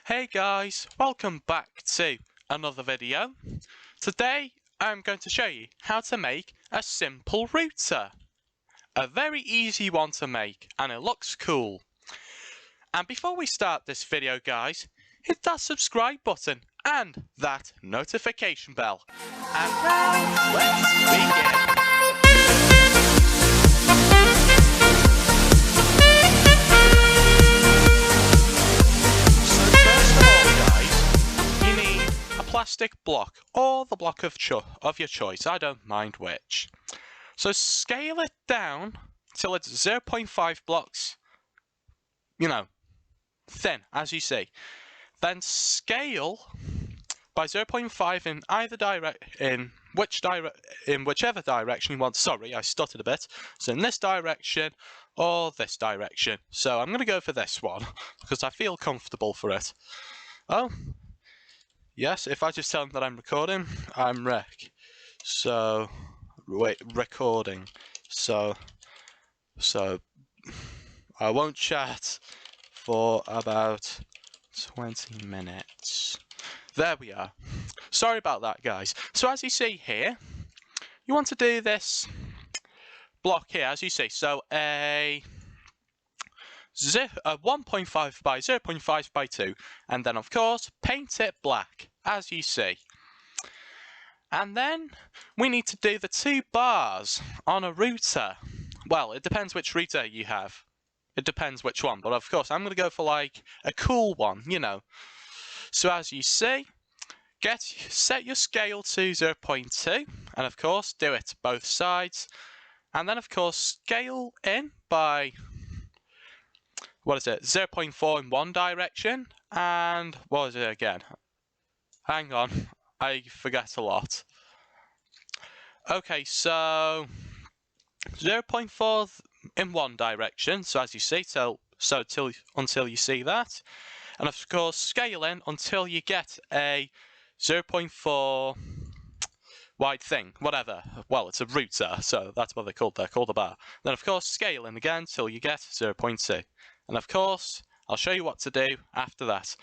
Hey guys, welcome back to another video. Today I'm going to show you how to make a simple router. A very easy one to make and it looks cool. And before we start this video guys, hit that subscribe button and that notification bell. And now let's begin. Plastic block or the block of your choice, I don't mind which. So scale it down till it's 0.5 blocks, thin as you see. Then scale by 0.5 in whichever direction you want. Sorry, I stuttered a bit. So in this direction or this direction. So I'm going to go for this one because I feel comfortable for it. Oh. Yes, if I just tell them that I'm recording, I'm rec. So, wait, recording. So I won't chat for about 20 minutes. There we are. Sorry about that, guys. So as you see here, you want to do this block here, as you see. So a 1.5 by 0.5 by 2, and then of course paint it black as you see. And then we need to do the 2 bars on a router. Well, it depends which router you have. It depends which one, but of course I'm going to go for like a cool one, So as you see, set your scale to 0.2, and of course do it both sides, and then of course scale in by 0.4 in one direction, and what was it again? Hang on, I forget a lot. Okay, so 0.4 in one direction, so as you see, until you see that, and of course scale in until you get a 0.4 wide thing, whatever. Well, it's a router, so that's what they're called. They're called a bar. Then of course scale in again till you get 0.2. And of course, I'll show you what to do after that.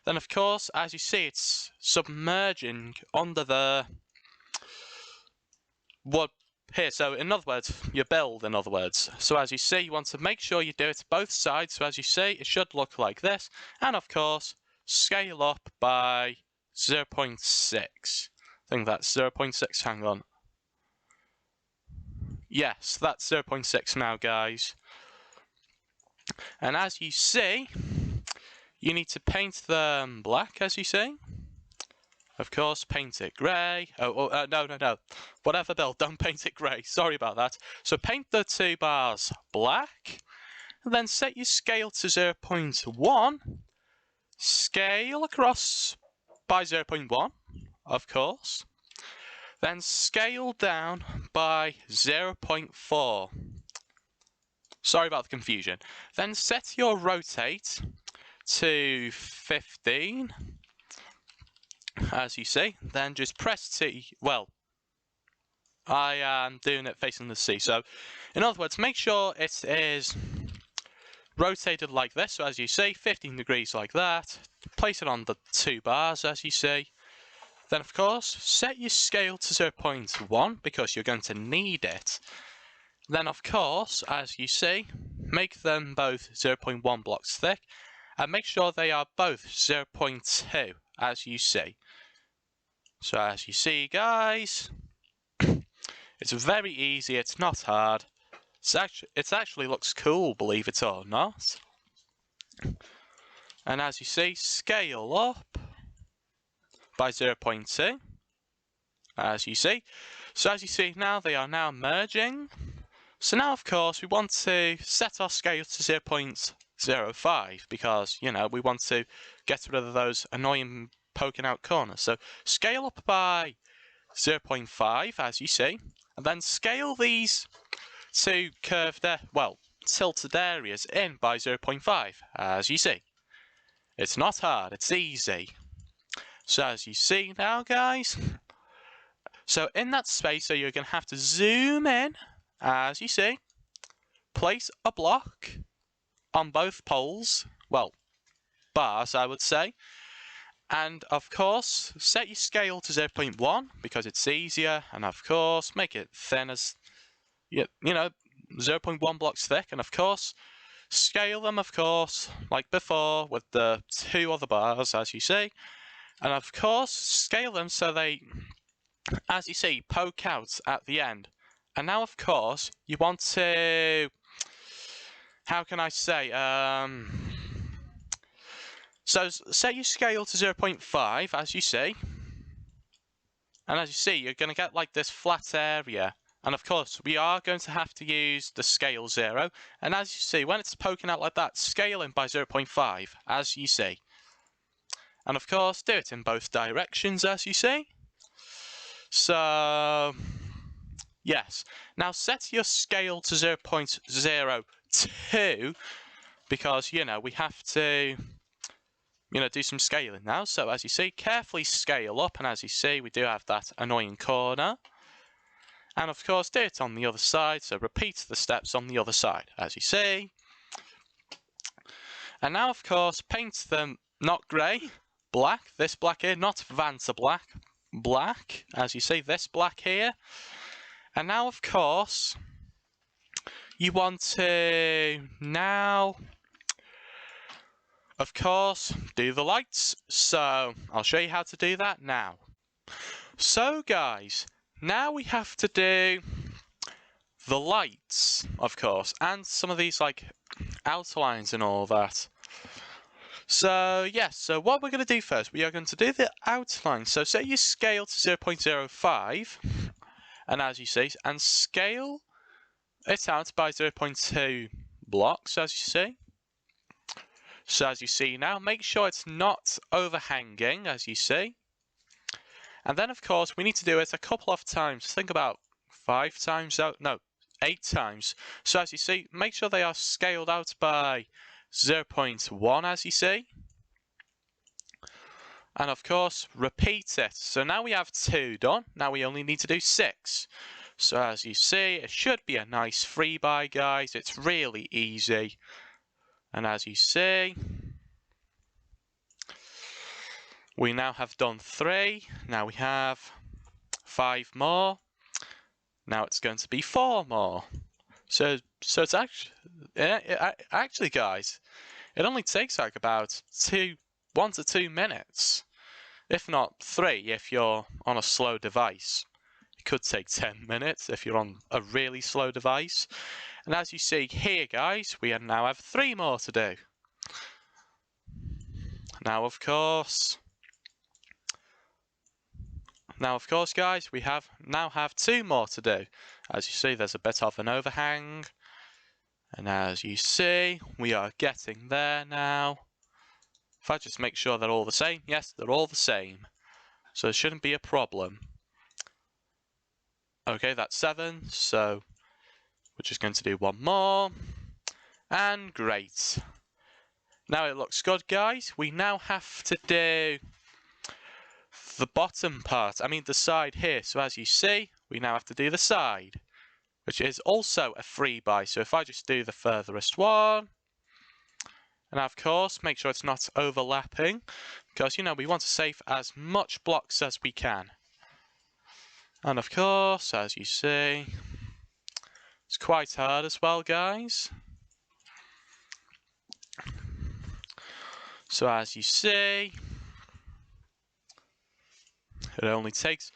Then of course, as you see, it's submerging under the here. So in other words, your build, in other words. So as you see, you want to make sure you do it both sides. So as you see, it should look like this. And of course, scale up by 0.6. I think that's 0.6, hang on. Yes, that's 0.6 now, guys. And as you see, you need to paint them black, as you see. Of course, paint it grey. No. Whatever build, don't paint it grey. Sorry about that. So paint the 2 bars black. And then set your scale to 0.1. Scale across by 0.1, of course. Then scale down by 0.4. Sorry about the confusion. Then set your rotate to 15, as you see. Then just press T. Well, I am doing it facing the sea. So, in other words, make sure it is rotated like this. So as you see, 15 degrees like that. Place it on the 2 bars, as you see. Then, of course, set your scale to 0.1 because you're going to need it. Then, of course, as you see, make them both 0.1 blocks thick, and make sure they are both 0.2, as you see. So, as you see, guys, it's very easy, it's not hard. It actually looks cool, believe it or not. And as you see, scale up by 0.2, as you see. So, as you see now, they are now merging. So now, of course, we want to set our scale to 0.05 because, we want to get rid of those annoying poking out corners. So scale up by 0.5, as you see, and then scale these 2 tilted areas in by 0.5, as you see. It's not hard, it's easy. So as you see now, guys, so in that space, so you're going to have to zoom in. As you see, place a block on both poles. Well, bars, I would say. And of course, set your scale to 0.1 because it's easier, and of course, make it thin as, you know, 0.1 blocks thick, and of course, scale them, of course, like before, with the 2 other bars, as you see. And of course, scale them so they, as you see, poke out at the end. And now, of course, you want to, how can I say, so set your scale to 0.5, as you see. And as you see, you're going to get like this flat area. And of course, we are going to have to use the scale 0. And as you see, when it's poking out like that, scale in by 0.5, as you see. And of course, do it in both directions, as you see. So, yes. Now set your scale to 0.02, because, you know, we have to, you know, do some scaling now. So as you see, carefully scale up, and as you see, we do have that annoying corner. And of course, do it on the other side, so repeat the steps on the other side, as you see. And now, of course, paint them not grey, black, this black here, not Vanta black, black, as you see, this black here. And now, of course, you want to now, of course, do the lights. So I'll show you how to do that now. So guys, now we have to do the lights, of course, and some of these like outlines and all that. So yes, so what we're going to do first, we are going to do the outline. So set your scale to 0.05, and as you see, and scale it out by 0.2 blocks, as you see. So as you see now, make sure it's not overhanging, as you see. And then, of course, we need to do it a couple of times. Think about 5 times out, no, 8 times. So as you see, make sure they are scaled out by 0.1, as you see. And of course, repeat it. So now we have 2 done. Now we only need to do 6. So as you see, it should be a nice freebie, guys. It's really easy. And as you see, we now have done 3. Now we have 5 more. Now it's going to be 4 more. So it's actually, guys, it only takes like about 1 to 2 minutes, if not 3 if you're on a slow device. It could take 10 minutes if you're on a really slow device. And as you see here, guys, we now have 3 more to do. Now, of course, guys, we now have 2 more to do. As you see, there's a bit of an overhang. And as you see, we are getting there now. If I just make sure they're all the same, yes, they're all the same. So it shouldn't be a problem. Okay, that's 7, so we're just going to do 1 more. And great. Now it looks good, guys. We now have to do the bottom part, I mean the side here. So as you see, we now have to do the side, which is also a freebie. So if I just do the furthest one, and of course, make sure it's not overlapping, because, you know, we want to save as much blocks as we can. And of course, as you see, it's quite hard as well, guys. So as you see, it only takes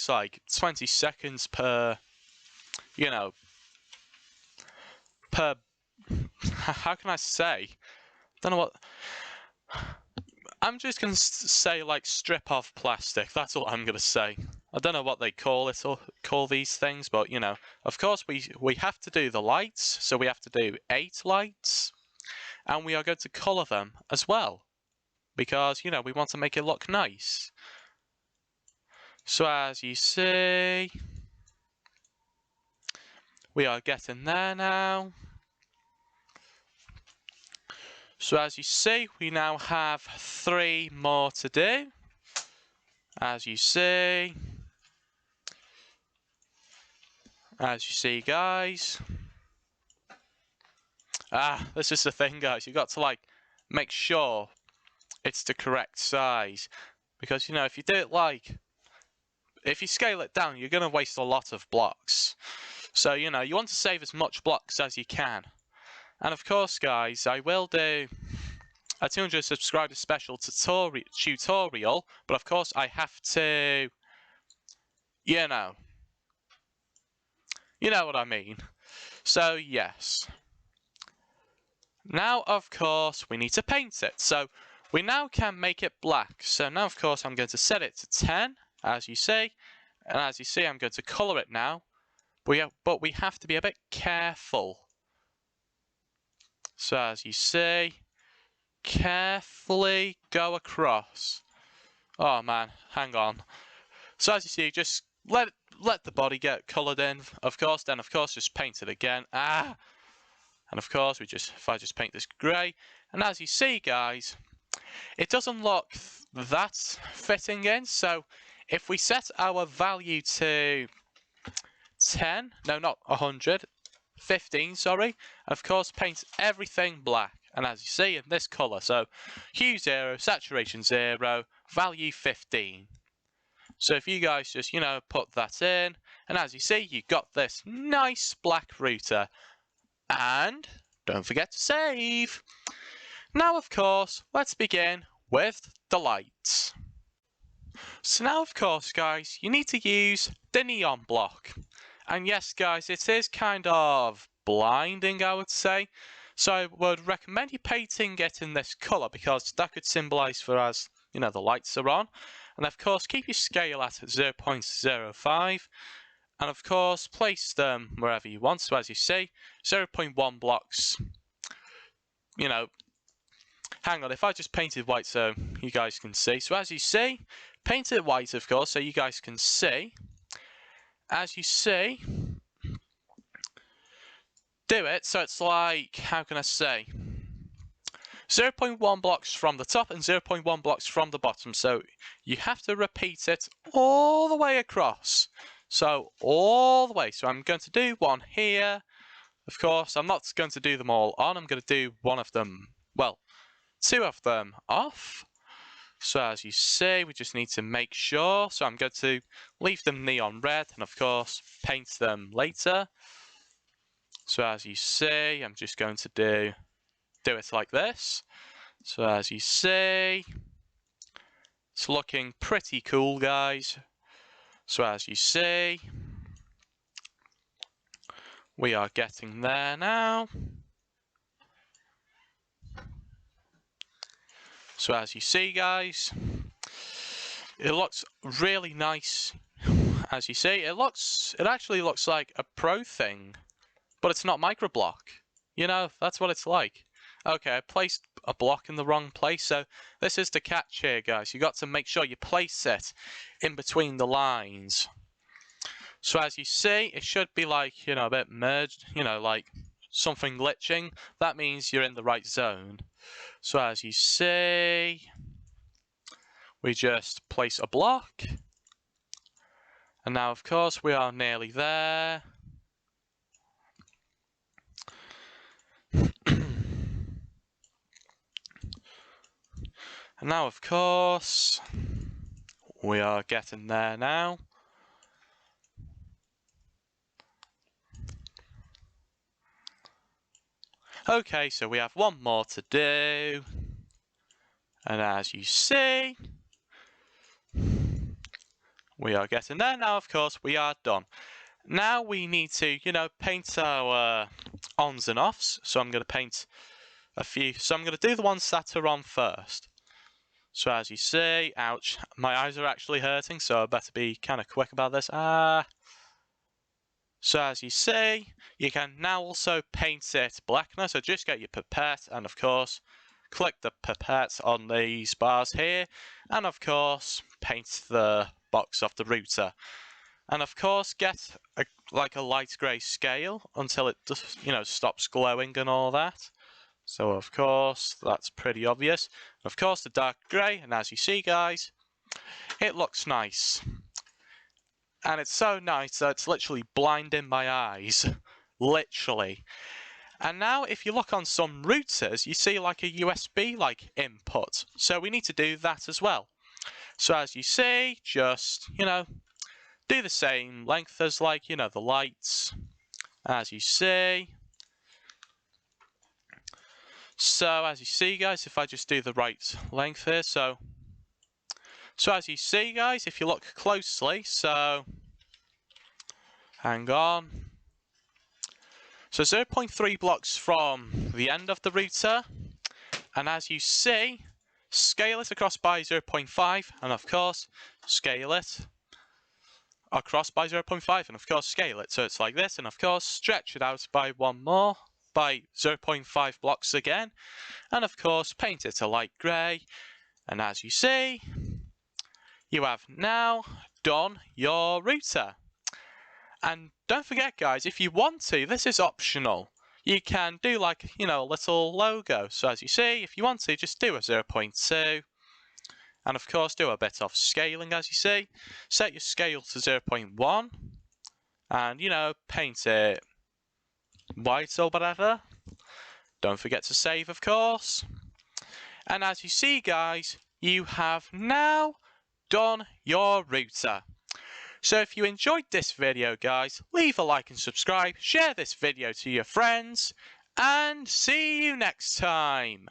like 20 seconds per, you know, per, how can I say? Don't know what. I'm just going to say, like, strip off plastic. That's all I'm going to say. I don't know what they call it or call these things, but, you know, of course we have to do the lights. So we have to do 8 lights, and we are going to colour them as well, because, you know, we want to make it look nice. So as you see, we are getting there now. So as you see, we now have 3 more to do. As you see, guys. This is the thing, guys. You've got to, like, make sure it's the correct size. Because, you know, if you do it like, if you scale it down, you're going to waste a lot of blocks. So, you know, you want to save as much blocks as you can. And of course, guys, I will do a 200 subscriber special tutorial, but of course I have to, you know what I mean. So, yes. Now, of course, we need to paint it. So, we now can make it black. So now, of course, I'm going to set it to 10, as you see. And as you see, I'm going to colour it now. But we have to be a bit careful. So as you see, carefully go across. Oh man, hang on. So as you see, just let the body get coloured in, of course. Then, of course, just paint it again. And of course, if I just paint this grey. And as you see, guys, it doesn't look that fitting in, so if we set our value to 10, no, not 100, 15, sorry, and of course paint everything black, and as you see in this colour, so hue 0, saturation 0, value 15. So if you guys just, you know, put that in, and as you see, you got this nice black router, and don't forget to save. Now, of course, let's begin with the lights. So now, of course, guys, you need to use the neon block. And yes, guys, it is kind of blinding, I would say. So I would recommend you painting it in this colour, because that could symbolise for us, you know, the lights are on. And of course, keep your scale at 0.05. And of course, place them wherever you want. So as you see, 0.1 blocks, you know, hang on, if I just painted white so you guys can see. So as you see, paint it white, of course, so you guys can see. As you see, do it so it's like, how can I say, 0.1 blocks from the top and 0.1 blocks from the bottom. So you have to repeat it all the way across. So all the way. So I'm going to do one here. Of course, I'm not going to do them all on. I'm going to do one of them, well, 2 of them off. So as you see, we just need to make sure. So I'm going to leave them neon red and of course paint them later. So as you see, I'm just going to do it like this. So as you see, it's looking pretty cool, guys. So as you see, we are getting there now. So as you see, guys, it looks really nice. As you see, it actually looks like a pro thing, but it's not microblock. You know, that's what it's like. Okay, I placed a block in the wrong place, so this is the catch here, guys. You got to make sure you place it in between the lines. So as you see, it should be like, you know, a bit merged, you know, like something glitching. That means you're in the right zone. So as you see, we just place a block. And now, of course, we are nearly there. And now, of course, we are getting there now. Okay, so we have one more to do. And as you see, we are getting there now. Of course, we are done. Now we need to, you know, paint our ons and offs. So I'm going to paint a few. So I'm going to do the ones that are on first. So as you see, ouch, my eyes are actually hurting, so I better be kind of quick about this. So as you see, you can now also paint it black now. So just get your pipette and of course, click the pipette on these bars here. And of course, paint the box of the router. And of course, get like a light grey scale until it just, you know, stops glowing and all that. So of course, that's pretty obvious. Of course, the dark grey, and as you see, guys, it looks nice. And it's so nice that it's literally blinding my eyes. Literally. And now if you look on some routers, you see like a USB like input. So we need to do that as well. So as you see, just, do the same length as like, the lights, as you see. So as you see, guys, if I just do the right length here, so as you see, guys, if you look closely, so hang on. So 0.3 blocks from the end of the router, and as you see, scale it across by 0.5, and of course, scale it across by 0.5, and of course, scale it. So it's like this, and of course, stretch it out by one more, by 0.5 blocks again, and of course, paint it a light grey. And as you see, you have now done your router. And don't forget, guys, if you want to, this is optional. You can do like, a little logo. So as you see, if you want to, just do a 0.2. And of course, do a bit of scaling, as you see. Set your scale to 0.1. And, paint it white or whatever. Don't forget to save, of course. And as you see, guys, you have now done your router. So if you enjoyed this video, guys, leave a like and subscribe, share this video to your friends, and see you next time.